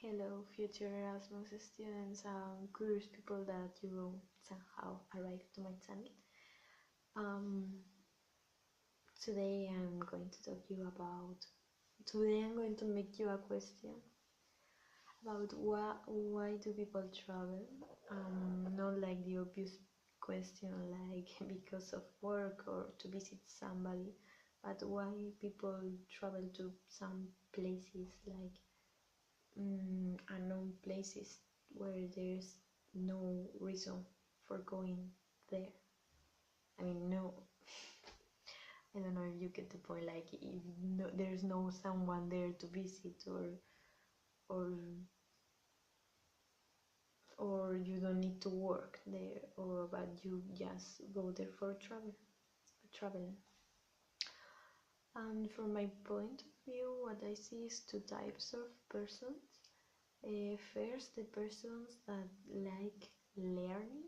Hello, future Erasmus students and curious people that you somehow arrived to my channel. Um, Today I'm going to talk you about. Today I'm going to make you a question about why do people travel? Not like the obvious question like because of work or to visit somebody, but why people travel to some places like unknown places where there's no reason for going there. I mean, no, I don't know if you get the point. Like, if there's no someone there to visit, or or you don't need to work there, or but you just go there for traveling. And from my point of view, what I see is two types of persons. First, the persons that like learning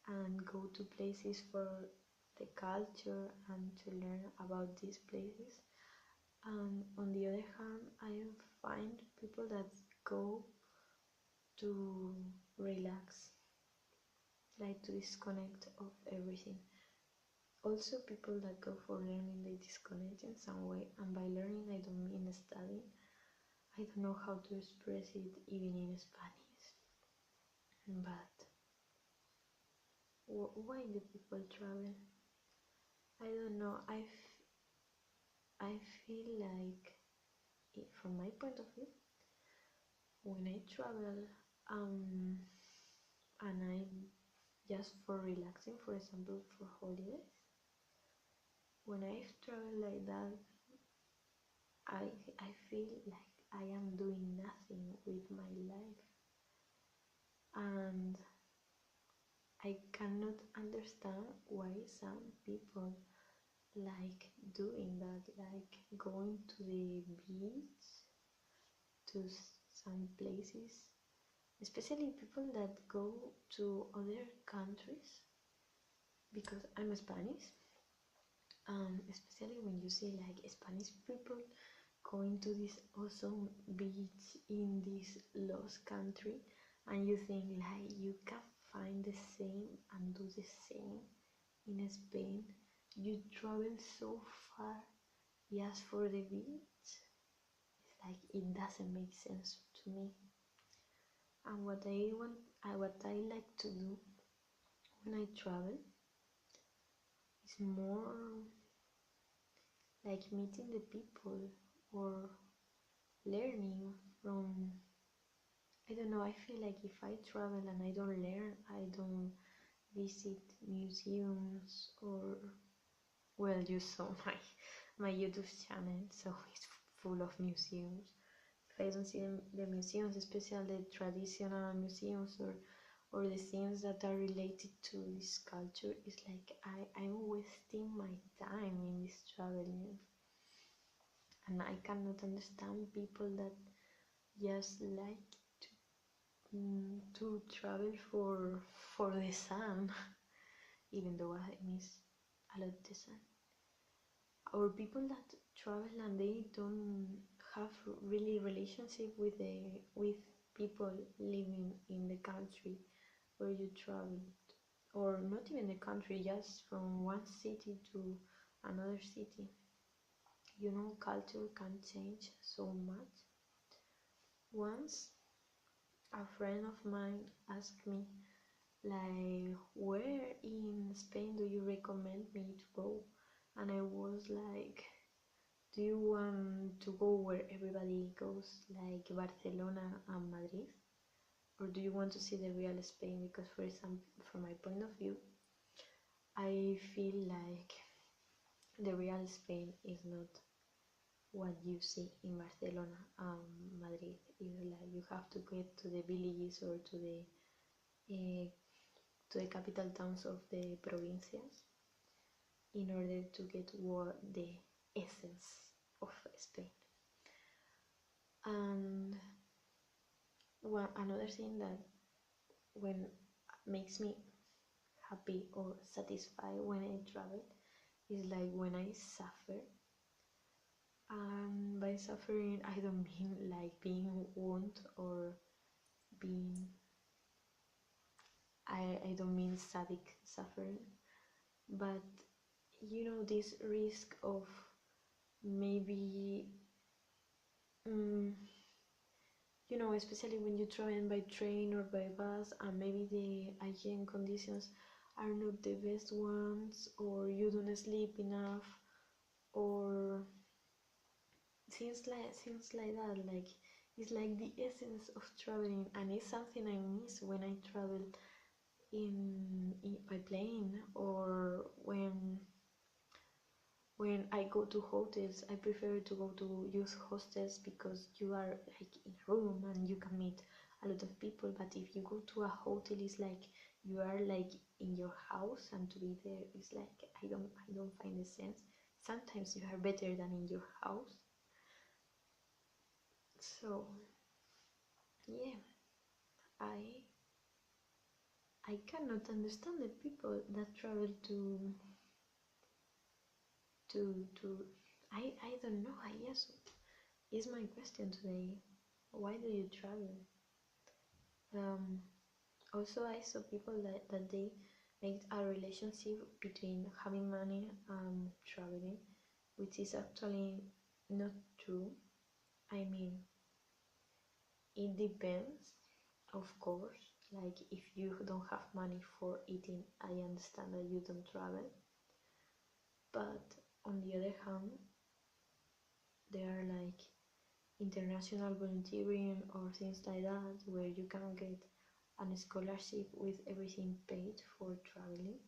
and go to places for the culture and to learn about these places. And on the other hand, I find people that go to relax, like to disconnect of everything. Also, people that go for learning, they disconnect in some way. And by learning, I don't mean studying. I don't know how to express it even in Spanish. But why do people travel? I don't know. I feel like, from my point of view, when I travel, and I just for relaxing, for example, for holidays, when I travel like that, I feel like I am doing nothing with my life, and I cannot understand why some people like doing that, like going to the beach, to some places, especially people that go to other countries, because I'm Spanish. Especially when you see like Spanish people going to this awesome beach in this lost country, and you think like you can find the same and do the same in Spain. You travel so far just for the beach. It's like it doesn't make sense to me. And what I like to do when I travel is more like meeting the people or learning from. I don't know, I feel like if I travel and I don't learn, I don't visit museums, or, well, you saw my YouTube channel, so it's full of museums. If I don't see the museums, especially the traditional museums, or the things that are related to this culture, it's like I'm wasting my time in this traveling. And I cannot understand people that just like to travel for the sun, even though I miss a lot the sun. Or people that travel and they don't have really relationship with people living in the country where you traveled, or not even the country, just from one city to another city. You know, culture can change so much. Once a friend of mine asked me, like, where in Spain do you recommend me to go? And I was like, do you want to go where everybody goes, like Barcelona and Madrid? Or do you want to see the real Spain? Because, for example, from my point of view, I feel like the real Spain is not what you see in Barcelona and Madrid. It's like you have to get to the villages or to the capital towns of the provincias in order to get the essence of Spain. And another thing that when makes me happy or satisfied when I travel is like when I suffer And by suffering, I don't mean like being wounded or being. I don't mean sadistic suffering, but this risk of maybe, um, especially when you travel by train or by bus, and maybe the hygiene conditions are not the best ones, or you don't sleep enough, or things like that. Like, it's like the essence of traveling, and it's something I miss when I travel in by plane, or when I go to hotels. I prefer to go to youth hostels because you are like in a room and you can meet a lot of people. But if you go to a hotel, it's like you are like in your house, and to be there is like I don't find the sense. Sometimes you are better than in your house. So yeah, I I cannot understand the people that travel to I don't know. I guess is my question today. Why do you travel? Um, Also, I saw people that they make a relationship between having money and traveling, which is actually not true. I mean, it depends, of course. Like, if you don't have money for eating, I understand that you don't travel. But on the other hand, there are like international volunteering or things like that where you can get a scholarship with everything paid for traveling.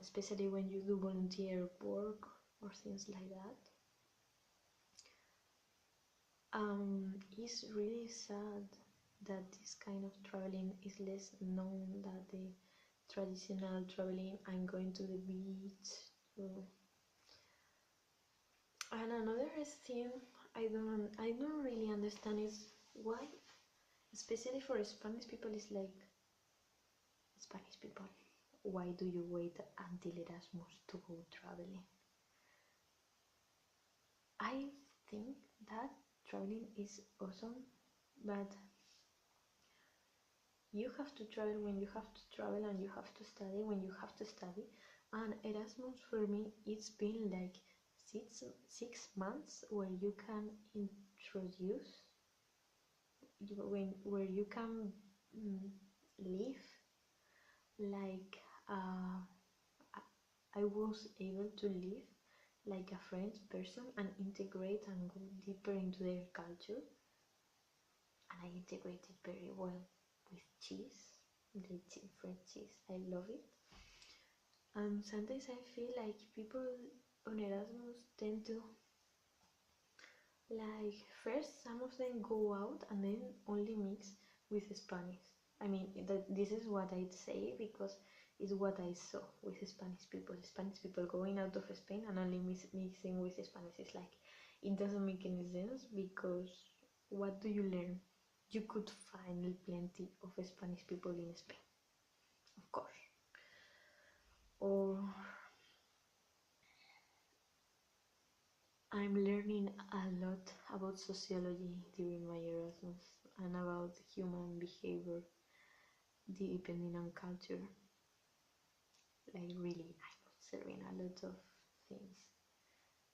Especially when you do volunteer work or things like that. It's really sad that this kind of traveling is less known than the traditional traveling and going to the beach. And another thing I don't really understand is why, especially for Spanish people, is like, Spanish people, why do you wait until Erasmus to go traveling? I think that traveling is awesome, but you have to travel when you have to travel, and you have to study when you have to study. And Erasmus for me, it's been like six months where you can introduce, where you can live like, I was able to live like a French person and integrate and go deeper into their culture. And I integrated very well with cheese, the French cheese. I love it. And sometimes I feel like people on Erasmus tend to, like, first some of them go out and then only mix with Spanish. I mean, this is what I'd say because it's what I saw with Spanish people. Spanish people going out of Spain and only mixing with Spanish. It's like, it doesn't make any sense, because what do you learn? You could find plenty of Spanish people in Spain, of course. Or I'm learning a lot about sociology during my Erasmus, and about human behavior depending on culture. Like, really, I'm observing a lot of things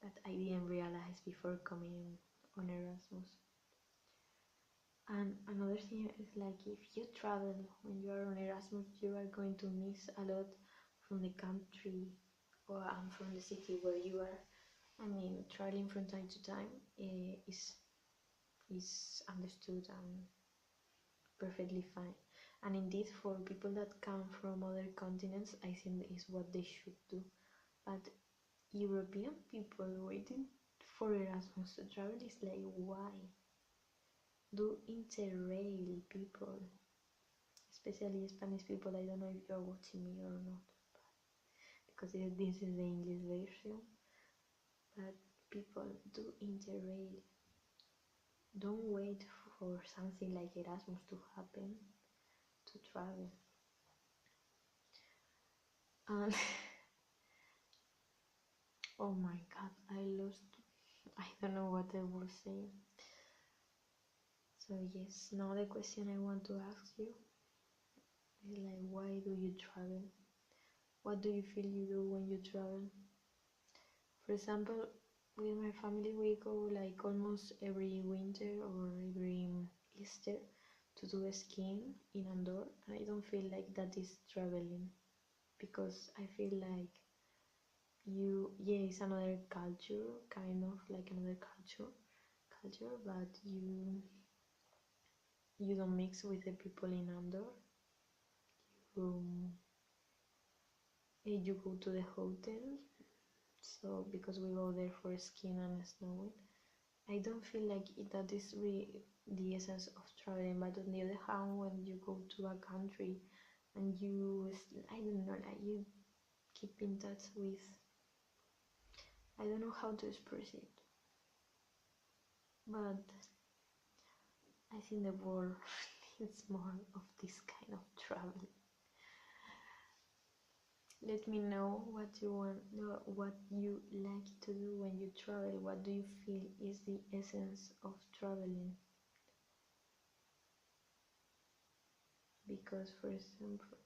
that I didn't realize before coming on Erasmus. And another thing is, like, if you travel when you are on Erasmus, you are going to miss a lot from the country or from the city where you are. I mean, traveling from time to time is understood and perfectly fine. And indeed, for people that come from other continents, I think is what they should do. But European people waiting for Erasmus to travel is like, why? Do Interrail people, especially Spanish people, I don't know if you're watching me or not, because this is the English version, but people, do Interrail. Don't wait for something like Erasmus to happen to travel. And Oh my god, I lost. I don't know what I will say. So yes, now the question I want to ask you is like, why do you travel? What do you feel you do when you travel? For example, with my family, we go like almost every winter or every Easter to do skiing in Andorra, and I don't feel like that is traveling because I feel like yeah, it's another culture, kind of like another culture, but you don't mix with the people in Andorra. You you go to the hotel, so because we go there for skiing and snowing. I don't feel like that is really the essence of traveling, but on the other hand, when you go to a country and I don't know, like you keep in touch with, I don't know how to express it, but I think the world needs more of this kind of travel. Let me know what you want, what you like to do when you travel. What do you feel is the essence of traveling? Because, for example,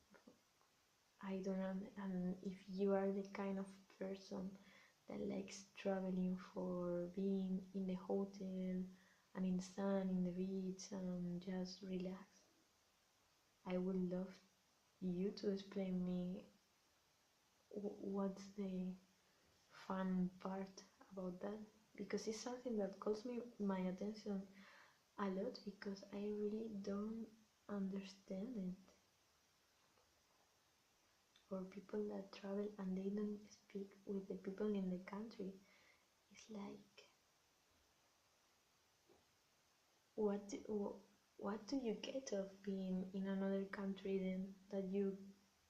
I don't know, and if you are the kind of person that likes traveling for being in the hotel and in the sun, in the beach, and just relax, I would love you to explain me what's the fun part about that, because it's something that calls me my attention a lot because I really don't understand it. Or people that travel and they don't speak with the people in the country. It's like, what do you get of being in another country then that you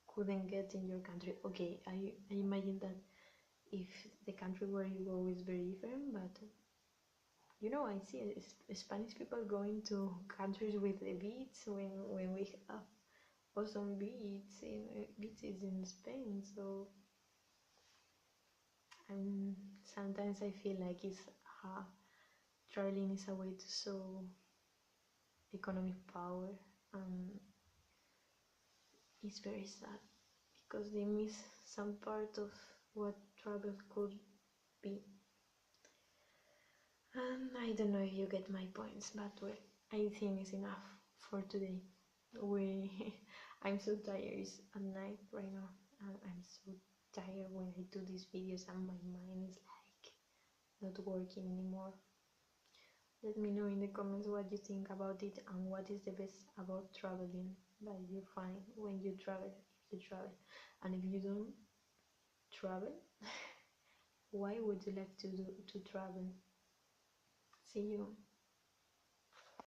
couldn't get in your country? Okay, I imagine that if the country where you go is very different, but I see Spanish people going to countries with the beach when we have awesome beaches in Spain. So sometimes I feel like traveling is a way to show economic power, and it's very sad because they miss some part of what travel could be. And I don't know if you get my points, but well, I think it's enough for today. We, I'm so tired. It's at night right now, and I'm so tired when I do these videos, and my mind is like not working anymore. Let me know in the comments what you think about it and what is the best about traveling that you find when you travel, if you travel. And if you don't travel, why would you like to travel? See you.